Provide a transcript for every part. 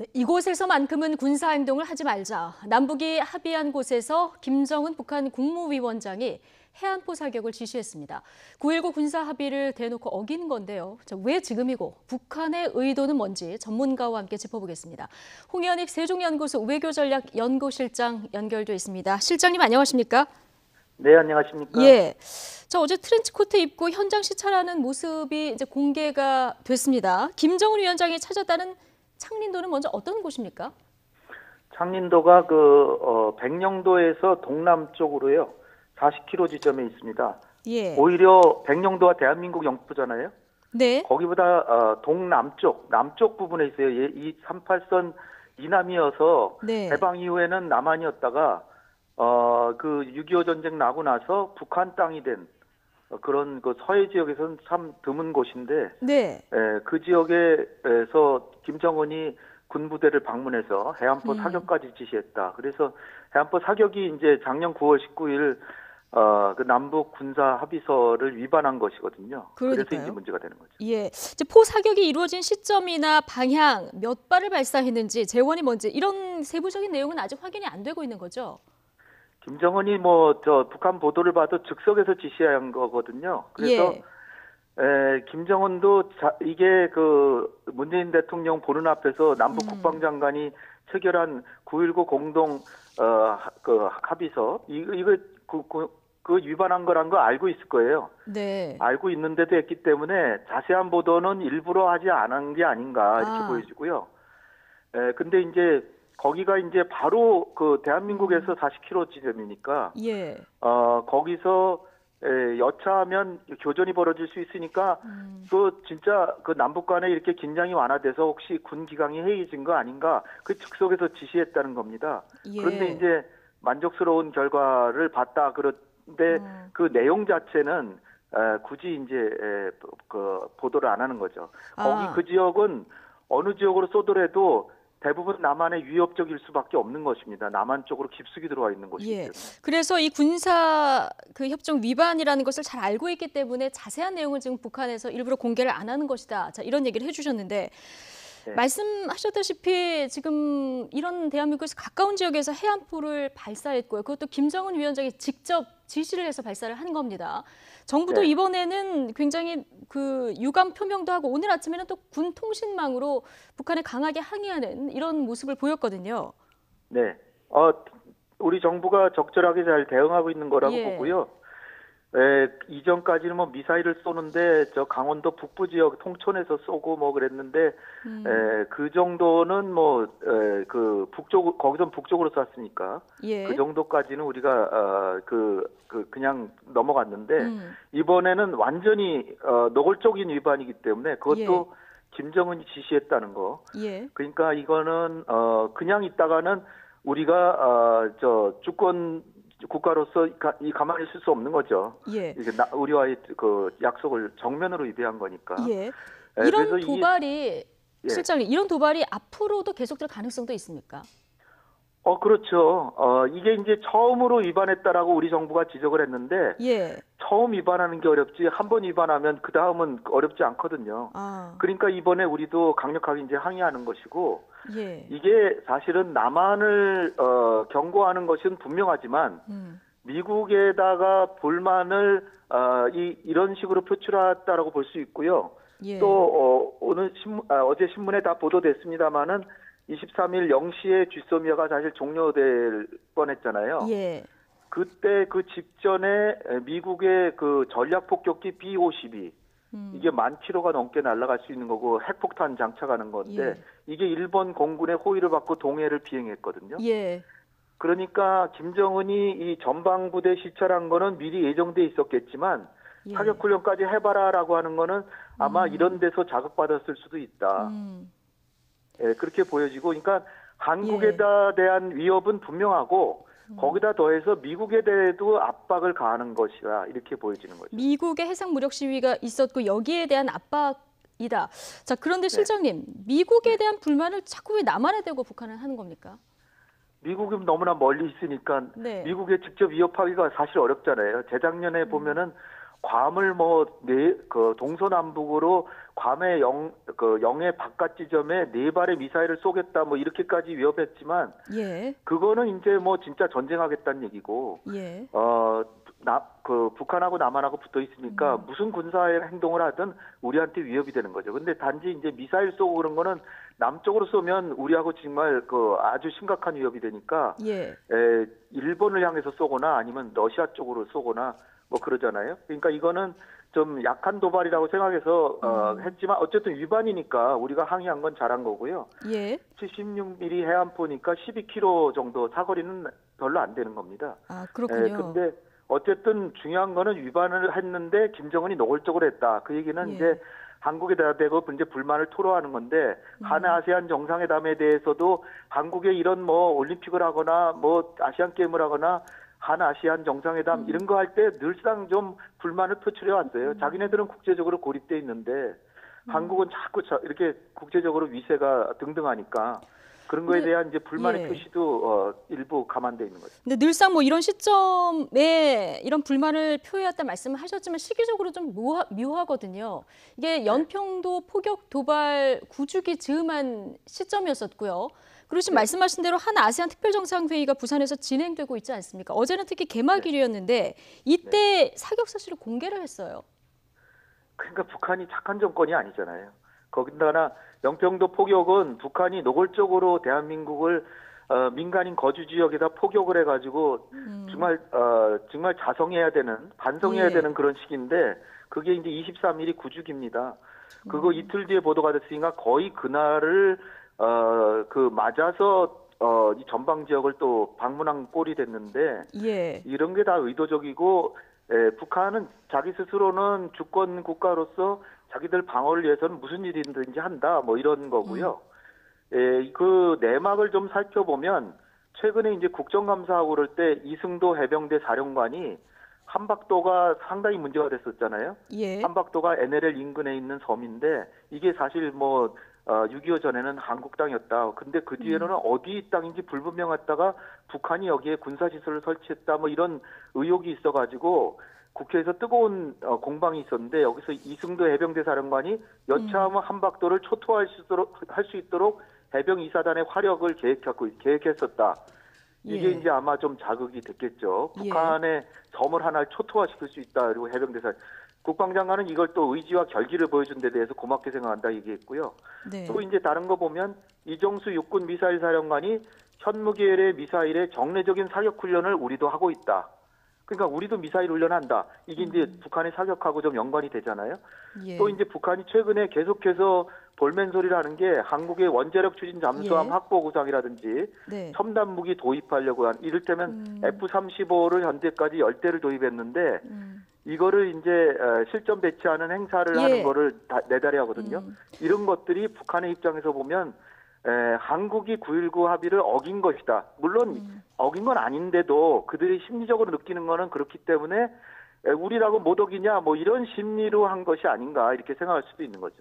네, 이곳에서만큼은 군사행동을 하지 말자. 남북이 합의한 곳에서 김정은 북한 국무위원장이 해안포 사격을 지시했습니다. 9.19 군사 합의를 대놓고 어긴 건데요. 왜 지금이고 북한의 의도는 뭔지 전문가와 함께 짚어보겠습니다. 홍현익 세종연구소 외교전략연구실장 연결돼 있습니다. 실장님 안녕하십니까? 네, 안녕하십니까? 예. 어제 트렌치코트 입고 현장 시찰하는 모습이 이제 공개가 됐습니다. 김정은 위원장이 찾았다는 창린도는 먼저 어떤 곳입니까? 창린도가 백령도에서 동남쪽으로요. 40km 지점에 있습니다. 예. 오히려 백령도가 대한민국 영토잖아요. 네. 거기보다 남쪽 부분에 있어요. 이 38선 이남이어서 네. 해방 이후에는 남한이었다가 6.25 전쟁 나고 나서 북한 땅이 된 그런 서해 지역에서는 참 드문 곳인데, 네. 그 지역에서 김정은이 군부대를 방문해서 해안포 사격까지 지시했다. 그래서 해안포 사격이 이제 작년 9월 19일 그 남북 군사 합의서를 위반한 것이거든요. 그러니까요. 그래서 이제 문제가 되는 거죠. 예. 이제 포 사격이 이루어진 시점이나 방향, 몇 발을 발사했는지, 재원이 뭔지 이런 세부적인 내용은 아직 확인이 안 되고 있는 거죠. 김정은이 북한 보도를 봐도 즉석에서 지시한 거거든요. 그래서 김정은도 이게 문재인 대통령 보는 앞에서 남북 국방장관이 체결한 9.19 공동 합의서 이거 위반한 거란 거 알고 있을 거예요. 네. 알고 있는데도 했기 때문에 자세한 보도는 일부러 하지 않은 게 아닌가 이렇게 보여지고요. 근데 이제 거기가 이제 바로 대한민국에서 40km 지점이니까, 예. 거기서 여차하면 교전이 벌어질 수 있으니까, 진짜 남북 간에 이렇게 긴장이 완화돼서 혹시 군 기강이 해이해진 거 아닌가, 즉석에서 지시했다는 겁니다. 예. 그런데 이제 만족스러운 결과를 봤다. 그런데 그 내용 자체는 굳이 이제 보도를 안 하는 거죠. 거기 그 지역은 어느 지역으로 쏘더라도 대부분 남한의 위협적일 수밖에 없는 것입니다. 남한 쪽으로 깊숙이 들어와 있는 곳이기 때문에. 그래서 이 군사 협정 위반이라는 것을 잘 알고 있기 때문에 자세한 내용을 지금 북한에서 일부러 공개를 안 하는 것이다. 자, 이런 얘기를 해주셨는데, 네. 말씀하셨다시피 지금 이런 대한민국에서 가까운 지역에서 해안포를 발사했고요. 그것도 김정은 위원장이 직접 지시를 해서 발사를 한 겁니다. 정부도 이번에는 굉장히 유감 표명도 하고 오늘 아침에는 또 군 통신망으로 북한에 강하게 항의하는 이런 모습을 보였거든요. 네, 우리 정부가 적절하게 잘 대응하고 있는 거라고 보고요. 이전까지는 미사일을 쏘는데 강원도 북부 지역 통촌에서 쏘고 그랬는데 그 정도는 거기선 북쪽으로 쐈으니까 그 정도까지는 우리가 그냥 넘어갔는데 이번에는 완전히 노골적인 위반이기 때문에 그것도 김정은이 지시했다는 거. 그러니까 이거는 그냥 있다가는 우리가 주권 국가로서 가만히 있을 수 없는 거죠. 이게 우리와의 약속을 정면으로 위배한 거니까. 이런 도발이 실장님, 이런 도발이 앞으로도 계속될 가능성도 있습니까? 그렇죠. 이게 이제 처음으로 위반했다라고 우리 정부가 지적을 했는데 처음 위반하는 게 어렵지 한 번 위반하면 그 다음은 어렵지 않거든요. 그러니까 이번에 우리도 강력하게 이제 항의하는 것이고 이게 사실은 남한을 경고하는 것은 분명하지만 미국에다가 불만을 이런 식으로 표출했다라고 볼 수 있고요. 또 어제 신문에 다 보도됐습니다마는 23일 0시에 쥐소미아가 사실 종료될 뻔했잖아요. 그때 그 직전에 미국의 전략 폭격기 B-52 이게 10,000km가 넘게 날아갈 수 있는 거고 핵폭탄 장착하는 건데 이게 일본 공군의 호의를 받고 동해를 비행했거든요. 그러니까 김정은이 이 전방부대 시찰한 거는 미리 예정돼 있었겠지만 사격훈련까지 해봐라라고 하는 거는 아마 이런 데서 자극받았을 수도 있다. 그렇게 보여지고, 그러니까 한국에 대한 위협은 분명하고 거기다 더해서 미국에 대해도 압박을 가하는 것이다 이렇게 보여지는 거죠. 미국의 해상 무력 시위가 있었고 여기에 대한 압박이다. 자, 그런데 실장님, 미국에 대한 불만을 자꾸 왜 남한에 대고 북한은 하는 겁니까? 미국은 너무나 멀리 있으니까 미국에 직접 위협하기가 사실 어렵잖아요. 재작년에 보면은 괌을 그 동서남북으로 괌의 영해 바깥 지점에 4발의 미사일을 쏘겠다 뭐 이렇게까지 위협했지만 예. 그거는 이제 뭐 진짜 전쟁하겠다는 얘기고 예. 북한하고 남한하고 붙어 있으니까 무슨 군사 행동을 하든 우리한테 위협이 되는 거죠. 근데 단지 이제 미사일 쏘고 그런 거는 남쪽으로 쏘면 우리하고 정말 아주 심각한 위협이 되니까 예. 일본을 향해서 쏘거나 아니면 러시아 쪽으로 쏘거나 뭐 그러잖아요. 그러니까 이거는 좀 약한 도발이라고 생각해서 했지만 어쨌든 위반이니까 우리가 항의한 건 잘한 거고요. 예. 76mm 해안포니까 12km 정도 사거리는 별로 안 되는 겁니다. 아, 그렇군요. 근데 어쨌든 중요한 거는 위반을 했는데 김정은이 노골적으로 했다. 그 얘기는 예. 이제 한국에다 대고 이제 불만을 토로하는 건데 한아세안 정상회담에 대해서도 한국에 이런 뭐 올림픽을 하거나 뭐 아시안 게임을 하거나 한아시안 정상회담 이런 거 할 때 늘상 좀 불만을 표출해 왔어요. 자기네들은 국제적으로 고립돼 있는데 한국은 자꾸 이렇게 국제적으로 위세가 등등하니까 그런 거에 대한 이제 불만의 표시도 일부 감안돼 있는 거죠. 근데 늘상 뭐 이런 시점에 이런 불만을 표해왔다 말씀을 하셨지만 시기적으로 좀 묘하거든요. 이게 연평도 포격 도발 구주기 즈음한 시점이었었고요. 그리고 지금 말씀하신 대로 한 아세안 특별정상회의가 부산에서 진행되고 있지 않습니까? 어제는 특히 개막일이었는데 이때 사격 사실을 공개를 했어요. 그러니까 북한이 착한 정권이 아니잖아요. 거기다가 연평도 포격은 북한이 노골적으로 대한민국을 민간인 거주 지역에다 포격을 해가지고 정말 자성해야 되는 반성해야 되는 그런 식인데 그게 이제 23일이 구주기입니다. 그거 이틀 뒤에 보도가 됐으니까 거의 그날을 맞아서 이 전방 지역을 또 방문한 꼴이 됐는데 이런 게 다 의도적이고 북한은 자기 스스로는 주권 국가로서 자기들 방어를 위해서는 무슨 일이든지 한다 뭐 이런 거고요. 그 내막을 좀 살펴보면 최근에 이제 국정감사하고 그럴 때 이승도 해병대 사령관이 한박도가 상당히 문제가 됐었잖아요. 한박도가 NLL 인근에 있는 섬인데 이게 사실 6.25 전에는 한국 땅이었다. 근데 그 뒤에는 어디 땅인지 불분명했다가 북한이 여기에 군사시설을 설치했다. 뭐 이런 의혹이 있어가지고 국회에서 뜨거운 공방이 있었는데 여기서 이승도 해병대 사령관이 여차하면 한박도를 초토화할 수 있도록 해병 2사단의 화력을 계획했었다. 이게 이제 아마 좀 자극이 됐겠죠. 북한의 섬을 하나 초토화시킬 수 있다. 그리고 해병대사 국방장관은 이걸 또 의지와 결기를 보여준 데 대해서 고맙게 생각한다 얘기했고요. 또 이제 다른 거 보면 이정수 육군 미사일 사령관이 현무계열의 미사일의 정례적인 사격 훈련을 우리도 하고 있다. 그러니까 우리도 미사일 훈련한다. 이게 이제 북한의 사격하고 좀 연관이 되잖아요. 또 이제 북한이 최근에 계속해서 볼멘 소리를 하는 게 한국의 원자력 추진 잠수함 확보 구상이라든지 첨단 무기 도입하려고 한 이를테면 F-35를 현재까지 10대를 도입했는데 이거를 이제 실전 배치하는 행사를 하는 거를 내달이 하거든요. 이런 것들이 북한의 입장에서 보면 한국이 9.19 합의를 어긴 것이다. 물론 어긴 건 아닌데도 그들이 심리적으로 느끼는 거는 그렇기 때문에 우리라고 못 어기냐 뭐 이런 심리로 한 것이 아닌가 이렇게 생각할 수도 있는 거죠.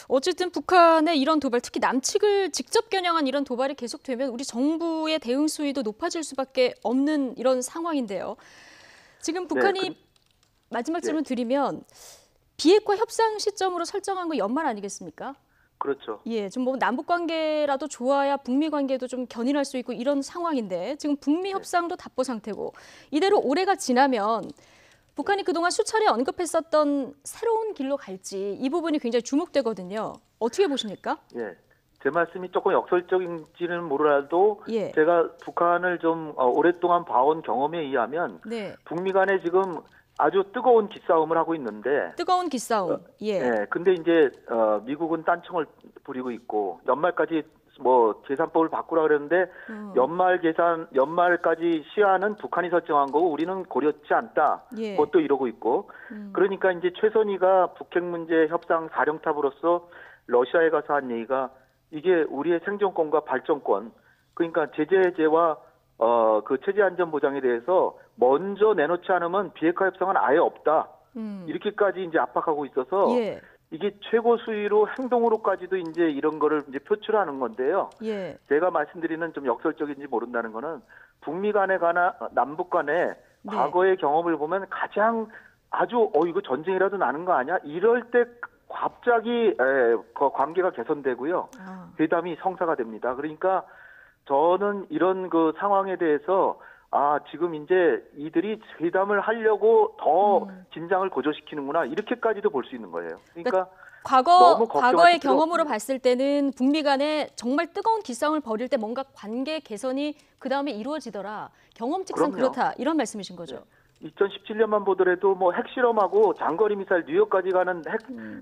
어쨌든 북한의 이런 도발, 특히 남측을 직접 겨냥한 이런 도발이 계속되면 우리 정부의 대응 수위도 높아질 수밖에 없는 이런 상황인데요. 지금 북한이 마지막 질문 드리면 비핵화 협상 시점으로 설정한 거 연말 아니겠습니까? 그렇죠. 좀 뭐 남북 관계라도 좋아야 북미 관계도 좀 견인할 수 있고 이런 상황인데 지금 북미 협상도 답보 상태고 이대로 올해가 지나면 북한이 그동안 수차례 언급했었던 새로운 길로 갈지 이 부분이 굉장히 주목되거든요. 어떻게 보십니까? 제 말씀이 조금 역설적인지는 몰라도 제가 북한을 좀 오랫동안 봐온 경험에 의하면 북미 간에 지금 아주 뜨거운 기싸움을 하고 있는데 뜨거운 기싸움. 근데 이제 미국은 딴청을 부리고 있고 연말까지 뭐 계산법을 바꾸라 그랬는데 연말까지 시한은 북한이 설정한 거고 우리는 고려치 않다. 뭐 또 이러고 있고. 그러니까 이제 최선희가 북핵 문제 협상 사령탑으로서 러시아에 가서 한 얘기가 이게 우리의 생존권과 발전권 그러니까 제재 해제와 그 체제 안전 보장에 대해서 먼저 내놓지 않으면 비핵화 협상은 아예 없다. 이렇게까지 이제 압박하고 있어서 이게 최고 수위로 행동으로까지도 이제 이런 거를 이제 표출하는 건데요. 제가 말씀드리는 좀 역설적인지 모른다는 거는 북미 간에 남북 간에 과거의 경험을 보면 가장 아주 이거 전쟁이라도 나는 거 아니야? 이럴 때 갑자기 그 관계가 개선되고요. 회담이 성사가 됩니다. 그러니까 저는 이런 그 상황에 대해서 지금 이제 이들이 회담을 하려고 더 긴장을 고조시키는구나 이렇게까지도 볼 수 있는 거예요. 그러니까 과거의 경험으로 봤을 때는 북미 간에 정말 뜨거운 기싸움을 벌일 때 뭔가 관계 개선이 그 다음에 이루어지더라. 경험칙상 그렇다 이런 말씀이신 거죠. 네. 2017년만 보더라도 뭐 핵실험하고 장거리 미사일 뉴욕까지 가는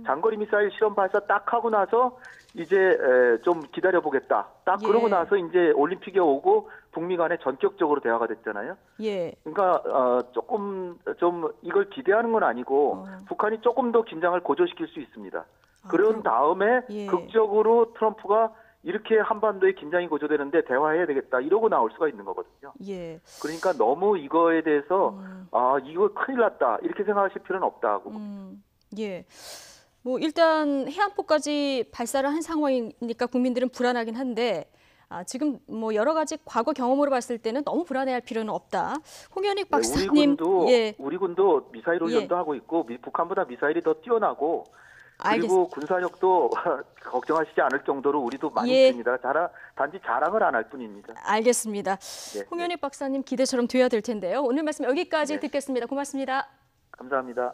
장거리 미사일 실험 발사 딱 하고 나서 이제 좀 기다려 보겠다. 딱 그러고 나서 이제 올림픽에 오고 북미 간에 전격적으로 대화가 됐잖아요. 그러니까 조금 좀 이걸 기대하는 건 아니고 북한이 조금 더 긴장을 고조시킬 수 있습니다. 그런 다음에 극적으로 트럼프가 이렇게 한반도에 긴장이 고조되는데 대화해야 되겠다 이러고 나올 수가 있는 거거든요. 그러니까 너무 이거에 대해서 이거 큰일 났다 이렇게 생각하실 필요는 없다고. 뭐 일단 해안포까지 발사를 한 상황이니까 국민들은 불안하긴 한데 지금 뭐 여러 가지 과거 경험으로 봤을 때는 너무 불안해할 필요는 없다. 홍현익 박사님, 우리 군도 미사일 훈련도 하고 있고 북한보다 미사일이 더 뛰어나고. 그리고 군사력도 걱정하시지 않을 정도로 우리도 많이 있습니다. 단지 자랑을 안 할 뿐입니다. 알겠습니다. 홍현익 박사님 기대처럼 돼야 될 텐데요. 오늘 말씀 여기까지 듣겠습니다. 고맙습니다. 감사합니다.